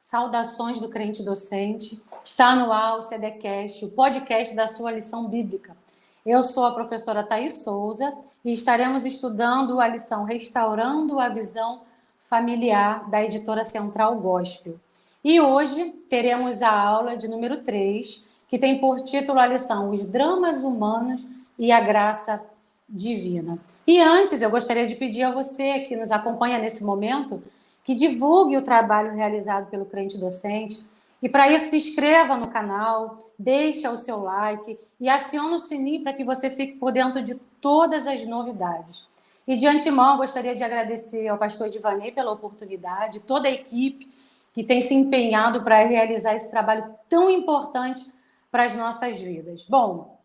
Saudações do crente docente. Está no ar o CDcast, o podcast da sua lição bíblica. Eu sou a professora Thaís Souza e estaremos estudando a lição Restaurando a Visão Familiar da editora Central Gospel. E hoje teremos a aula de número 3, que tem por título a lição Os Dramas Humanos e a Graça Divina. E antes, eu gostaria de pedir a você que nos acompanha nesse momento que divulgue o trabalho realizado pelo crente docente e, para isso, se inscreva no canal, deixe o seu like e acione o sininho para que você fique por dentro de todas as novidades. E, de antemão, eu gostaria de agradecer ao pastor Edivanei pela oportunidade, toda a equipe que tem se empenhado para realizar esse trabalho tão importante para as nossas vidas. Bom,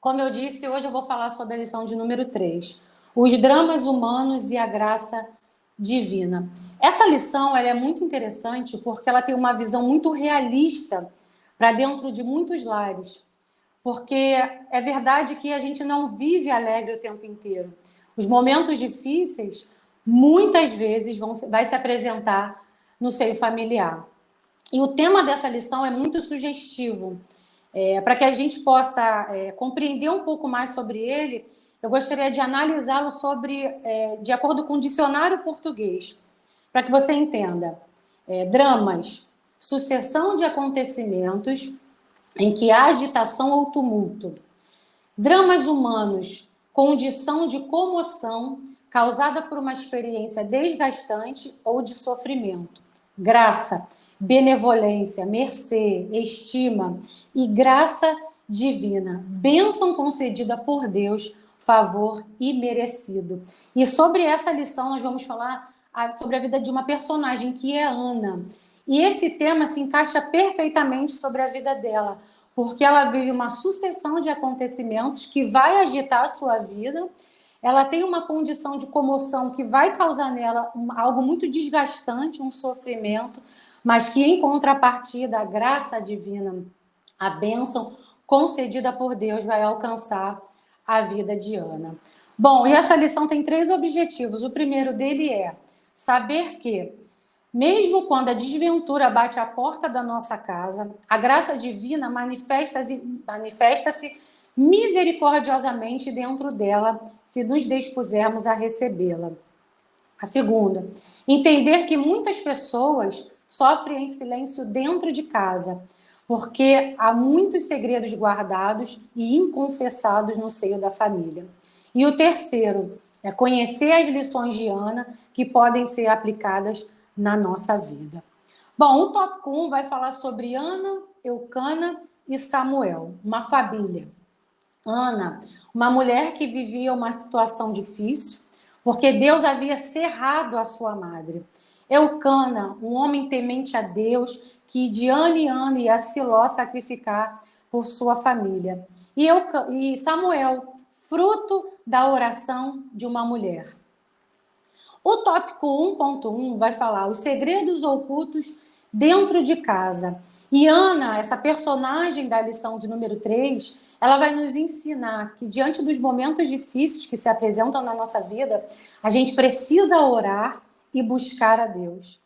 como eu disse, hoje eu vou falar sobre a lição de número 3, os dramas humanos e a graça divina. Essa lição ela é muito interessante porque ela tem uma visão muito realista para dentro de muitos lares. Porque é verdade que a gente não vive alegre o tempo inteiro. Os momentos difíceis, muitas vezes, vai se apresentar no seio familiar. E o tema dessa lição é muito sugestivo. Para que a gente possa compreender um pouco mais sobre ele, eu gostaria de analisá-lo de acordo com o dicionário português, para que você entenda. Dramas, sucessão de acontecimentos em que há agitação ou tumulto. Dramas humanos, condição de comoção causada por uma experiência desgastante ou de sofrimento. Graça, benevolência, mercê, estima e graça divina, bênção concedida por Deus, favor imerecido. E sobre essa lição nós vamos falar sobre a vida de uma personagem que é Ana. E esse tema se encaixa perfeitamente sobre a vida dela, porque ela vive uma sucessão de acontecimentos que vai agitar a sua vida. Ela tem uma condição de comoção que vai causar nela algo muito desgastante, um sofrimento, mas que em contrapartida, a graça divina, a bênção concedida por Deus vai alcançar a vida de Ana. Bom, e essa lição tem 3 objetivos. O primeiro dele é saber que, mesmo quando a desventura bate à porta da nossa casa, a graça divina manifesta-se misericordiosamente dentro dela, se nos dispusermos a recebê-la. A segunda, entender que muitas pessoas sofrem em silêncio dentro de casa, porque há muitos segredos guardados e inconfessados no seio da família. E o terceiro é conhecer as lições de Ana que podem ser aplicadas na nossa vida. Bom, o tópico 1 vai falar sobre Ana, Eucana e Samuel, uma família. Ana, uma mulher que vivia uma situação difícil, porque Deus havia cerrado a sua madre. Eucana, um homem temente a Deus, que de ano em ano ia a Siló sacrificar por sua família. E Samuel, fruto da oração de uma mulher. O tópico 1.1 vai falar os segredos ocultos dentro de casa. E Ana, essa personagem da lição de número 3, ela vai nos ensinar que diante dos momentos difíceis que se apresentam na nossa vida, a gente precisa orar e buscar a Deus.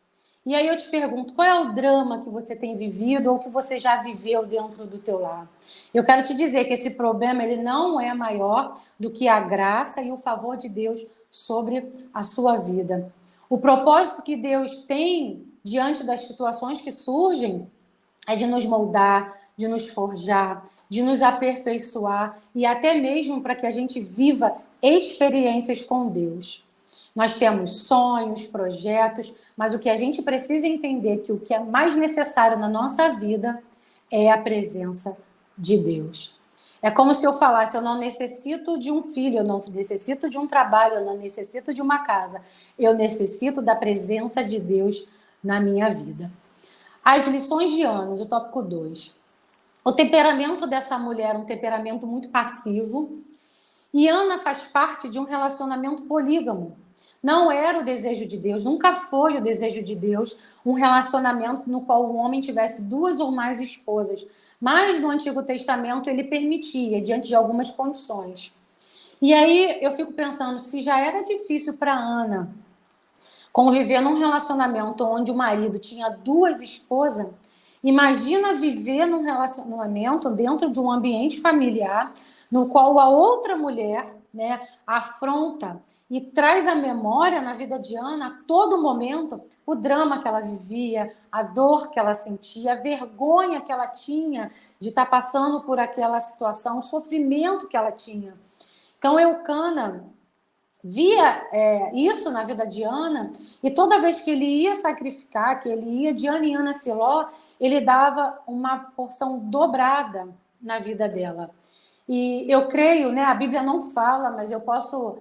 E aí eu te pergunto, qual é o drama que você tem vivido ou que você já viveu dentro do teu lar? Eu quero te dizer que esse problema ele não é maior do que a graça e o favor de Deus sobre a sua vida. O propósito que Deus tem diante das situações que surgem é de nos moldar, de nos forjar, de nos aperfeiçoar e até mesmo para que a gente viva experiências com Deus. Nós temos sonhos, projetos, mas o que a gente precisa entender é que o que é mais necessário na nossa vida é a presença de Deus. É como se eu falasse, eu não necessito de um filho, eu não necessito de um trabalho, eu não necessito de uma casa. Eu necessito da presença de Deus na minha vida. As lições de Ana, o tópico 2. O temperamento dessa mulher é um temperamento muito passivo. E Ana faz parte de um relacionamento polígamo. Não era o desejo de Deus, nunca foi o desejo de Deus um relacionamento no qual o homem tivesse 2 ou mais esposas. Mas no Antigo Testamento ele permitia, diante de algumas condições. E aí eu fico pensando, se já era difícil para Ana conviver num relacionamento onde o marido tinha 2 esposas, imagina viver num relacionamento dentro de um ambiente familiar no qual a outra mulher, né, afronta e traz à memória na vida de Ana, a todo momento, o drama que ela vivia, a dor que ela sentia, a vergonha que ela tinha de estar passando por aquela situação, o sofrimento que ela tinha. Então, Eucana via isso na vida de Ana, e toda vez que ele ia sacrificar, que ele ia de Ana em Ana Siló, ele dava uma porção dobrada na vida dela. E eu creio, né, a Bíblia não fala, mas eu posso,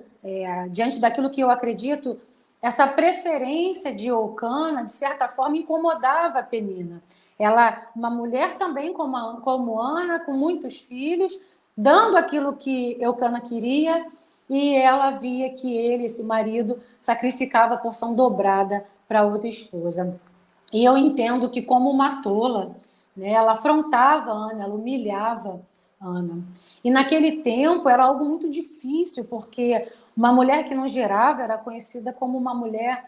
diante daquilo que eu acredito, essa preferência de Eucana, de certa forma, incomodava a Penina. Ela, uma mulher também como Ana, com muitos filhos, dando aquilo que Eucana queria, e ela via que ele, esse marido, sacrificava a porção dobrada para outra esposa. E eu entendo que, como uma tola, né, ela afrontava Ana, ela humilhava Ana. E naquele tempo era algo muito difícil, porque uma mulher que não gerava era conhecida como uma mulher,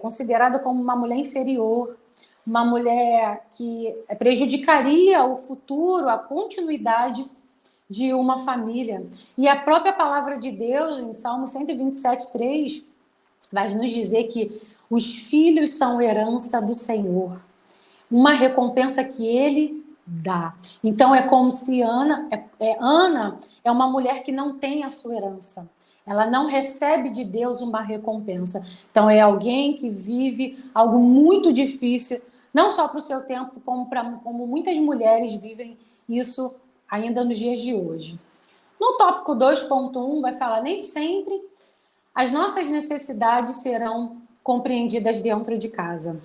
considerada como uma mulher inferior, uma mulher que prejudicaria o futuro, a continuidade de uma família. E a própria palavra de Deus, em Salmo 127:3, vai nos dizer que os filhos são herança do Senhor, uma recompensa que ele dá. Então é como se Ana é uma mulher que não tem a sua herança. Ela não recebe de Deus uma recompensa. Então é alguém que vive algo muito difícil, não só para o seu tempo, como muitas mulheres vivem isso ainda nos dias de hoje. No tópico 2.1 vai falar: nem sempre as nossas necessidades serão compreendidas dentro de casa.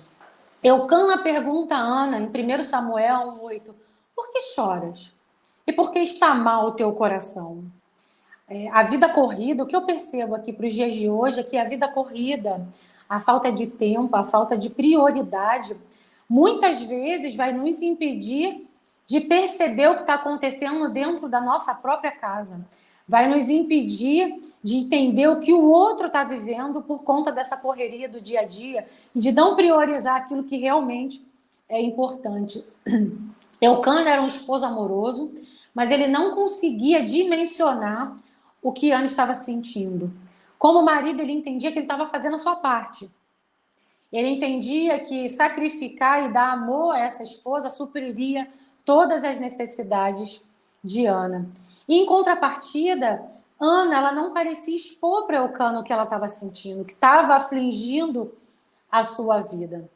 Eucana pergunta a Ana, em 1 Samuel 8, por que choras? E por que está mal o teu coração? A vida corrida, o que eu percebo aqui para os dias de hoje é que a vida corrida, a falta de tempo, a falta de prioridade, muitas vezes vai nos impedir de perceber o que está acontecendo dentro da nossa própria casa. Vai nos impedir de entender o que o outro está vivendo por conta dessa correria do dia a dia e de não priorizar aquilo que realmente é importante. Eucana era um esposo amoroso, mas ele não conseguia dimensionar o que Ana estava sentindo. Como marido, ele entendia que ele estava fazendo a sua parte. Ele entendia que sacrificar e dar amor a essa esposa supriria todas as necessidades de Ana. E, em contrapartida, Ana, ela não parecia expor para Eucana o que ela estava sentindo, que estava afligindo a sua vida.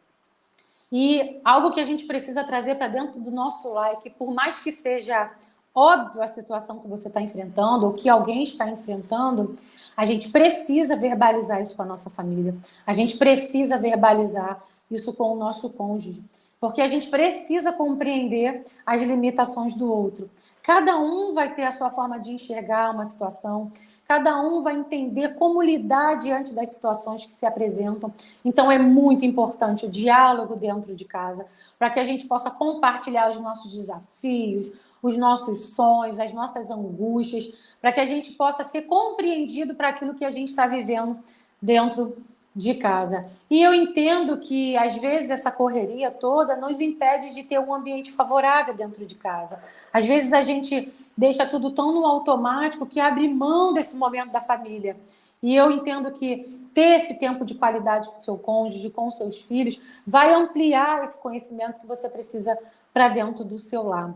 E algo que a gente precisa trazer para dentro do nosso lar, que por mais que seja óbvio a situação que você está enfrentando, ou que alguém está enfrentando, a gente precisa verbalizar isso com a nossa família. A gente precisa verbalizar isso com o nosso cônjuge. Porque a gente precisa compreender as limitações do outro. Cada um vai ter a sua forma de enxergar uma situação, cada um vai entender como lidar diante das situações que se apresentam. Então, é muito importante o diálogo dentro de casa, para que a gente possa compartilhar os nossos desafios, os nossos sonhos, as nossas angústias, para que a gente possa ser compreendido para aquilo que a gente está vivendo dentro de casa. E eu entendo que, às vezes, essa correria toda nos impede de ter um ambiente favorável dentro de casa. Às vezes, a gente deixa tudo tão no automático que abre mão desse momento da família. E eu entendo que ter esse tempo de qualidade com o seu cônjuge, com os seus filhos, vai ampliar esse conhecimento que você precisa para dentro do seu lar.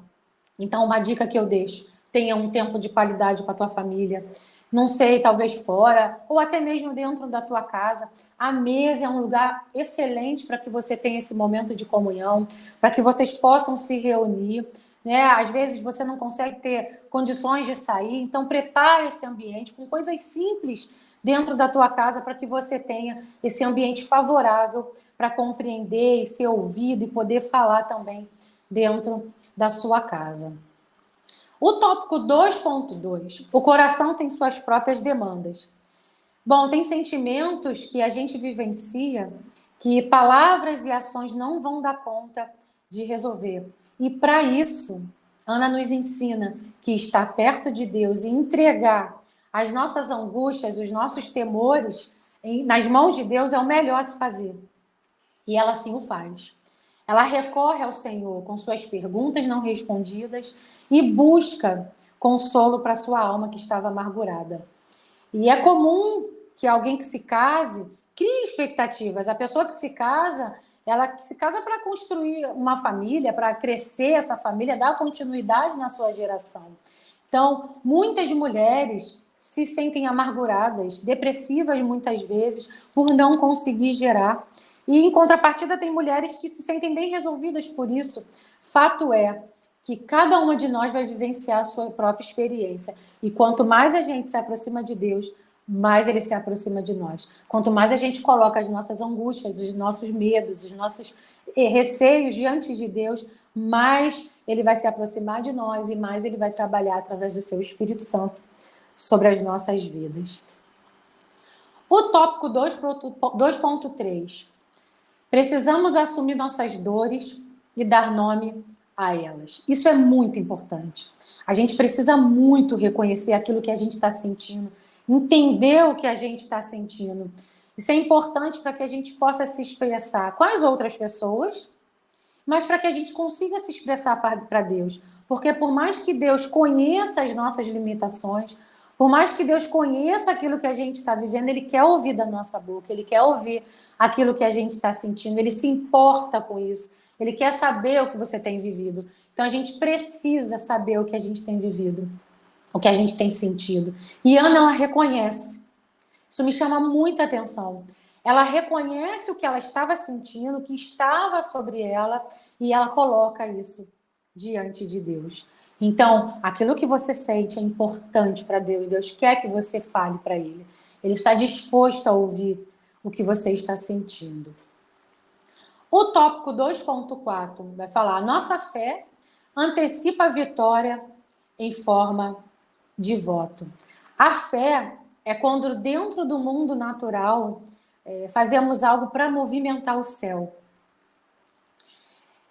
Então, uma dica que eu deixo: tenha um tempo de qualidade com a tua família. Não sei, talvez fora, ou até mesmo dentro da tua casa. A mesa é um lugar excelente para que você tenha esse momento de comunhão, para que vocês possam se reunir, né? Às vezes você não consegue ter condições de sair, então prepare esse ambiente com coisas simples dentro da tua casa para que você tenha esse ambiente favorável para compreender e ser ouvido e poder falar também dentro da sua casa. O tópico 2.2, o coração tem suas próprias demandas. Bom, tem sentimentos que a gente vivencia que palavras e ações não vão dar conta de resolver. E para isso, Ana nos ensina que estar perto de Deus e entregar as nossas angústias, os nossos temores, nas mãos de Deus é o melhor a se fazer. E ela assim o faz. Ela recorre ao Senhor com suas perguntas não respondidas e busca consolo para sua alma que estava amargurada. E é comum que alguém que se case crie expectativas. A pessoa que se casa, ela se casa para construir uma família, para crescer essa família, dar continuidade na sua geração. Então, muitas mulheres se sentem amarguradas, depressivas muitas vezes, por não conseguir gerar. E, em contrapartida, tem mulheres que se sentem bem resolvidas por isso. Fato é que cada uma de nós vai vivenciar a sua própria experiência. E quanto mais a gente se aproxima de Deus, mais Ele se aproxima de nós. Quanto mais a gente coloca as nossas angústias, os nossos medos, os nossos receios diante de Deus, mais Ele vai se aproximar de nós e mais Ele vai trabalhar através do seu Espírito Santo sobre as nossas vidas. O tópico 2.3. Precisamos assumir nossas dores e dar nome a elas. Isso é muito importante. A gente precisa muito reconhecer aquilo que a gente está sentindo, entender o que a gente está sentindo. Isso é importante para que a gente possa se expressar com as outras pessoas, mas para que a gente consiga se expressar para Deus. Porque por mais que Deus conheça as nossas limitações, por mais que Deus conheça aquilo que a gente está vivendo, Ele quer ouvir da nossa boca, Ele quer ouvir aquilo que a gente está sentindo, Ele se importa com isso, Ele quer saber o que você tem vivido. Então a gente precisa saber o que a gente tem vivido, o que a gente tem sentido. E Ana, ela reconhece. Isso me chama muita atenção. Ela reconhece o que ela estava sentindo, o que estava sobre ela, e ela coloca isso diante de Deus. Então, aquilo que você sente é importante para Deus. Deus quer que você fale para Ele. Ele está disposto a ouvir o que você está sentindo. O tópico 2.4 vai falar: nossa fé antecipa a vitória em forma de voto. A fé é quando dentro do mundo natural fazemos algo para movimentar o céu.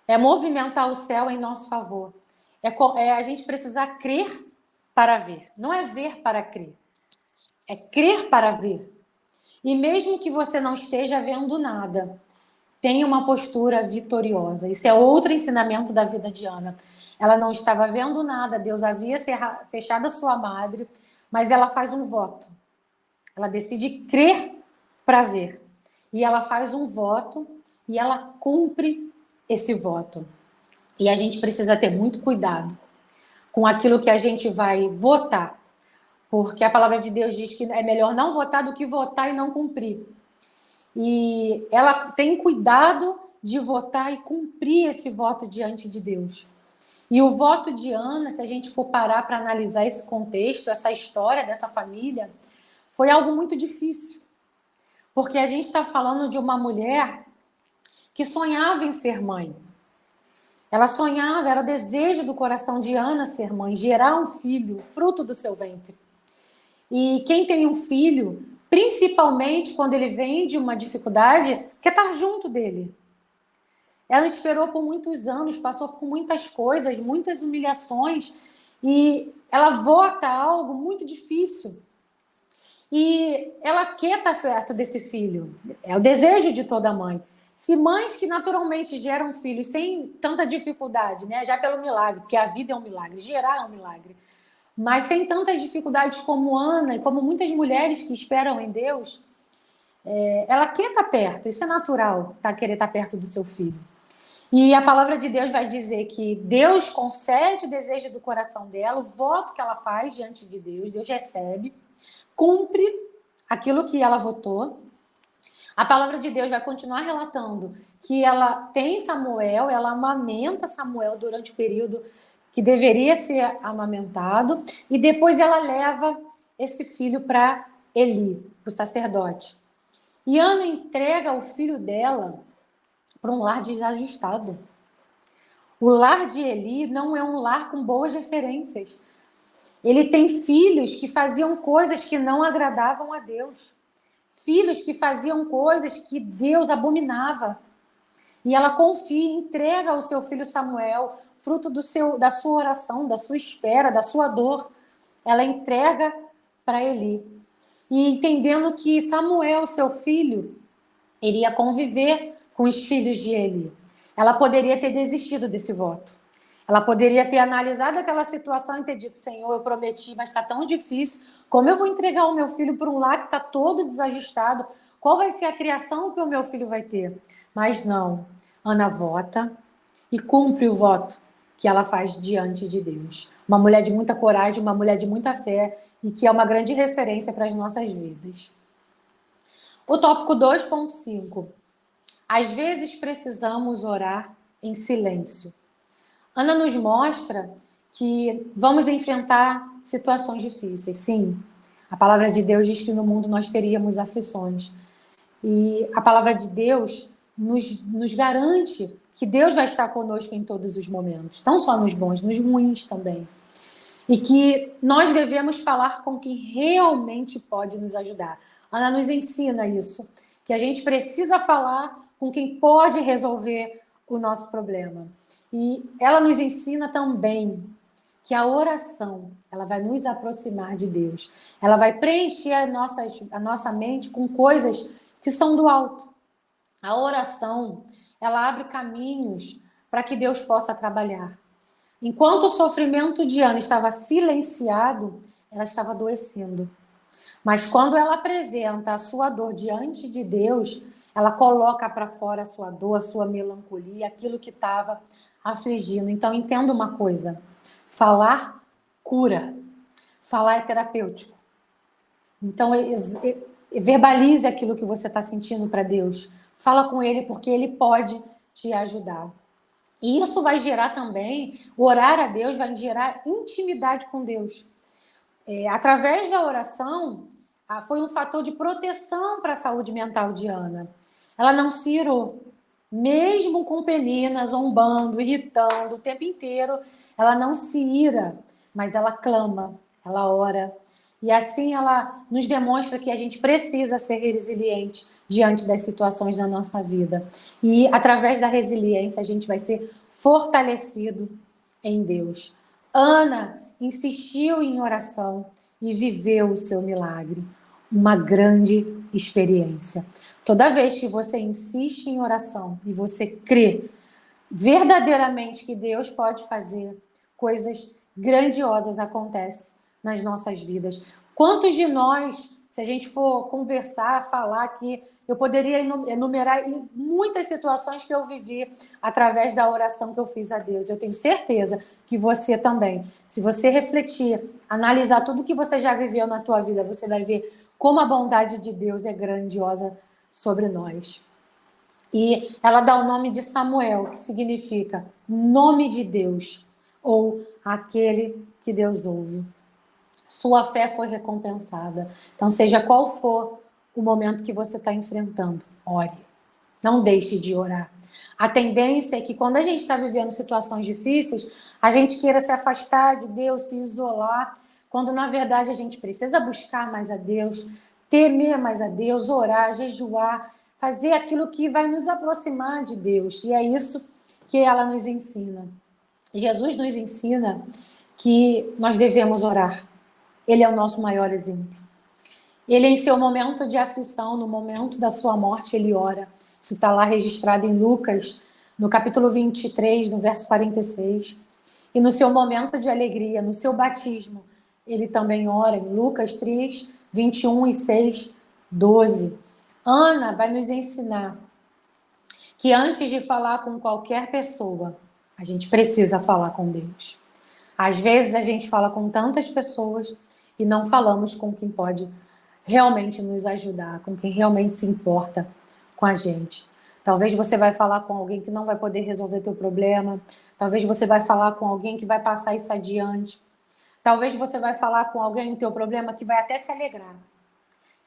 É movimentar o céu em nosso favor. É a gente precisar crer para ver. Não é ver para crer. É crer para ver. E mesmo que você não esteja vendo nada, tenha uma postura vitoriosa. Isso é outro ensinamento da vida de Ana. Ela não estava vendo nada, Deus havia fechado a sua madre, mas ela faz um voto. Ela decide crer para ver. E ela faz um voto e ela cumpre esse voto. E a gente precisa ter muito cuidado com aquilo que a gente vai votar. Porque a palavra de Deus diz que é melhor não votar do que votar e não cumprir. E ela tem cuidado de votar e cumprir esse voto diante de Deus. E o voto de Ana, se a gente for parar para analisar esse contexto, essa história dessa família, foi algo muito difícil. Porque a gente está falando de uma mulher que sonhava em ser mãe. Ela sonhava, era o desejo do coração de Ana ser mãe, gerar um filho, fruto do seu ventre. E quem tem um filho, principalmente quando ele vem de uma dificuldade, quer estar junto dele. Ela esperou por muitos anos, passou por muitas coisas, muitas humilhações, e ela vota algo muito difícil. E ela quer estar perto desse filho. É o desejo de toda mãe. Se mães que naturalmente geram filhos sem tanta dificuldade, né? Já pelo milagre, porque a vida é um milagre, gerar é um milagre. Mas sem tantas dificuldades como Ana e como muitas mulheres que esperam em Deus, ela quer estar perto. Isso é natural, querer estar perto do seu filho. E a palavra de Deus vai dizer que Deus concede o desejo do coração dela, o voto que ela faz diante de Deus, Deus recebe, cumpre aquilo que ela votou. A palavra de Deus vai continuar relatando que ela tem Samuel, ela amamenta Samuel durante o período que deveria ser amamentado, e depois ela leva esse filho para Eli, para o sacerdote. E Ana entrega o filho dela para um lar desajustado. O lar de Eli não é um lar com boas referências. Ele tem filhos que faziam coisas que não agradavam a Deus. Filhos que faziam coisas que Deus abominava. E ela confia, entrega o seu filho Samuel, fruto da sua oração, da sua espera, da sua dor. Ela entrega para Eli. e entendendo que Samuel, seu filho, iria conviver com os filhos de Eli. Ela poderia ter desistido desse voto. Ela poderia ter analisado aquela situação e ter dito: Senhor, eu prometi, mas está tão difícil. Como eu vou entregar o meu filho para um lar que está todo desajustado? Qual vai ser a criação que o meu filho vai ter? Mas não. Ana vota e cumpre o voto que ela faz diante de Deus. Uma mulher de muita coragem, uma mulher de muita fé e que é uma grande referência para as nossas vidas. O tópico 2.5. Às vezes precisamos orar em silêncio. Ana nos mostra que vamos enfrentar situações difíceis. Sim, a palavra de Deus diz que no mundo nós teríamos aflições. E a palavra de Deus nos garante que Deus vai estar conosco em todos os momentos. Não só nos bons, nos ruins também. E que nós devemos falar com quem realmente pode nos ajudar. Ana nos ensina isso, que a gente precisa falar com quem pode resolver o nosso problema. E ela nos ensina também que a oração, ela vai nos aproximar de Deus. Ela vai preencher a nossa mente com coisas que são do alto. A oração, ela abre caminhos para que Deus possa trabalhar. Enquanto o sofrimento de Ana estava silenciado, ela estava adoecendo. Mas quando ela apresenta a sua dor diante de Deus, ela coloca para fora a sua dor, a sua melancolia, aquilo que estava afligindo. Então, entenda uma coisa: falar cura, falar é terapêutico. Então, verbalize aquilo que você está sentindo para Deus. Fala com Ele, porque Ele pode te ajudar. E isso vai gerar também, o orar a Deus vai gerar intimidade com Deus. Através da oração, foi um fator de proteção para a saúde mental de Ana. Ela não se irou. Mesmo com Peninas zombando, irritando o tempo inteiro, ela não se ira, mas ela clama, ela ora. E assim ela nos demonstra que a gente precisa ser resiliente diante das situações da nossa vida. E através da resiliência a gente vai ser fortalecido em Deus. Ana insistiu em oração e viveu o seu milagre. Uma grande experiência. Toda vez que você insiste em oração e você crê verdadeiramente que Deus pode fazer, coisas grandiosas acontecem nas nossas vidas. Quantos de nós, se a gente for conversar, falar aqui, eu poderia enumerar muitas situações que eu vivi através da oração que eu fiz a Deus. Eu tenho certeza que você também. Se você refletir, analisar tudo que você já viveu na tua vida, você vai ver como a bondade de Deus é grandiosa sobre nós. E ela dá o nome de Samuel, que significa nome de Deus, ou aquele que Deus ouve. Sua fé foi recompensada. Então, seja qual for o momento que você está enfrentando, ore. Não deixe de orar. A tendência é que quando a gente está vivendo situações difíceis, a gente queira se afastar de Deus, se isolar, quando na verdade a gente precisa buscar mais a Deus, temer mais a Deus, orar, jejuar, fazer aquilo que vai nos aproximar de Deus. E é isso que ela nos ensina. Jesus nos ensina que nós devemos orar. Ele é o nosso maior exemplo. Ele, em seu momento de aflição, no momento da sua morte, ele ora. Isso está lá registrado em Lucas, no capítulo 23, no verso 46. E no seu momento de alegria, no seu batismo, ele também ora em Lucas 3, 21 e 6, 12. Ana vai nos ensinar que antes de falar com qualquer pessoa, a gente precisa falar com Deus. Às vezes a gente fala com tantas pessoas e não falamos com quem pode realmente nos ajudar, com quem realmente se importa com a gente. Talvez você vai falar com alguém que não vai poder resolver teu problema. Talvez você vai falar com alguém que vai passar isso adiante. Talvez você vai falar com alguém o teu problema que vai até se alegrar.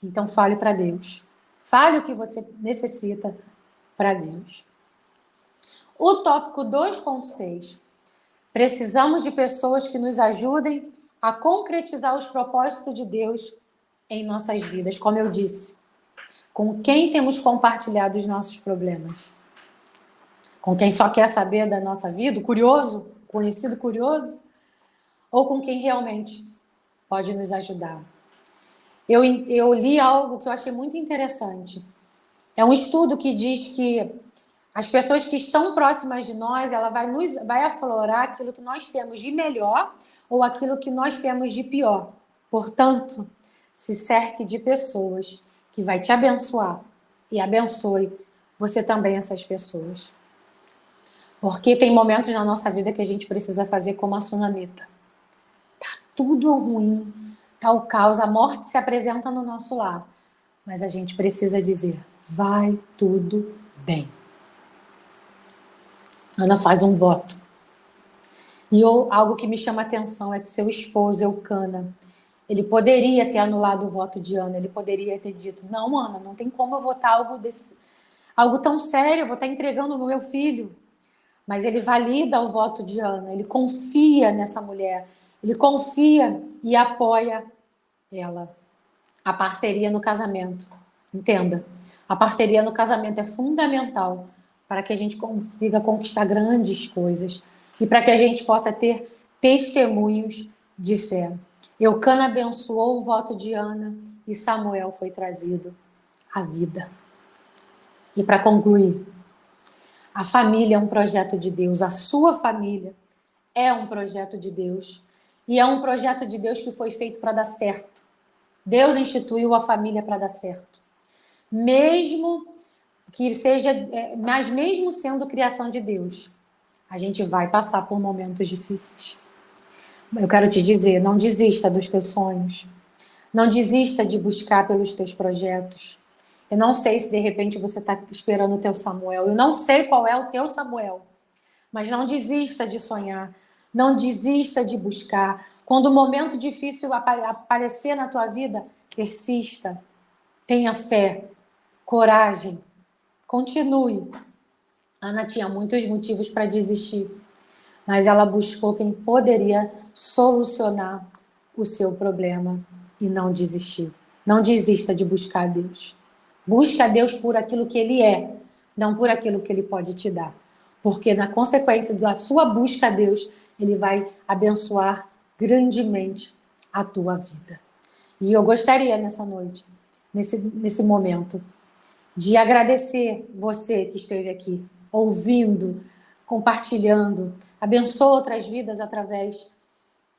Então fale para Deus. Fale o que você necessita para Deus. O tópico 2.6. Precisamos de pessoas que nos ajudem a concretizar os propósitos de Deus em nossas vidas. Como eu disse, com quem temos compartilhado os nossos problemas? Com quem só quer saber da nossa vida, curioso, conhecido curioso? Ou com quem realmente pode nos ajudar? eu li algo que eu achei muito interessante. É um estudo que diz que as pessoas que estão próximas de nós, ela vai aflorar aquilo que nós temos de melhor ou aquilo que nós temos de pior. Portanto, se cerque de pessoas que vai te abençoar e abençoe você também essas pessoas. Porque tem momentos na nossa vida que a gente precisa fazer como a sunamita. Tá tudo ruim, tá o caos, a morte se apresenta no nosso lar. Mas a gente precisa dizer, vai tudo bem. Ana faz um voto. E algo que me chama a atenção é que seu esposo, Eucana, ele poderia ter anulado o voto de Ana, ele poderia ter dito, não, Ana, não tem como eu votar algo tão sério, eu vou estar entregando o meu filho. Mas ele valida o voto de Ana, ele confia nessa mulher, ele confia e apoia ela. A parceria no casamento, entenda, a parceria no casamento é fundamental para que a gente consiga conquistar grandes coisas e para que a gente possa ter testemunhos de fé. Eucana abençoou o voto de Ana e Samuel foi trazido à vida. E para concluir, a família é um projeto de Deus, a sua família é um projeto de Deus e é um projeto de Deus que foi feito para dar certo. Deus instituiu a família para dar certo. Mesmo que seja, mas mesmo sendo criação de Deus, a gente vai passar por momentos difíceis. Eu quero te dizer, não desista dos teus sonhos. Não desista de buscar pelos teus projetos. Eu não sei se de repente você está esperando o teu Samuel. Eu não sei qual é o teu Samuel. Mas não desista de sonhar. Não desista de buscar. Quando o momento difícil aparecer na tua vida, persista. Tenha fé. Coragem. Continue. Ana tinha muitos motivos para desistir. Mas ela buscou quem poderia solucionar o seu problema e não desistiu. Não desista de buscar a Deus. Busca a Deus por aquilo que Ele é, não por aquilo que Ele pode te dar. Porque na consequência da sua busca a Deus, Ele vai abençoar grandemente a tua vida. E eu gostaria nessa noite, nesse momento, de agradecer você que esteve aqui, ouvindo, compartilhando, abençoa outras vidas através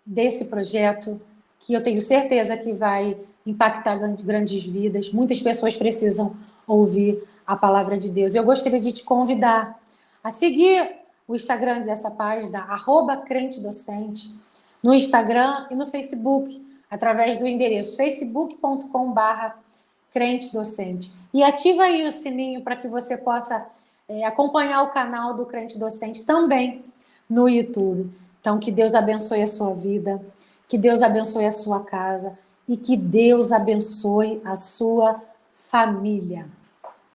desse projeto, que eu tenho certeza que vai impactar grandes vidas. Muitas pessoas precisam ouvir a palavra de Deus. Eu gostaria de te convidar a seguir o Instagram dessa página, @crentedocente, no Instagram e no Facebook, através do endereço facebook.com/crentedocente. E ativa aí o sininho para que você possa acompanhar o canal do Crente Docente também no YouTube. Então, que Deus abençoe a sua vida, que Deus abençoe a sua casa e que Deus abençoe a sua família.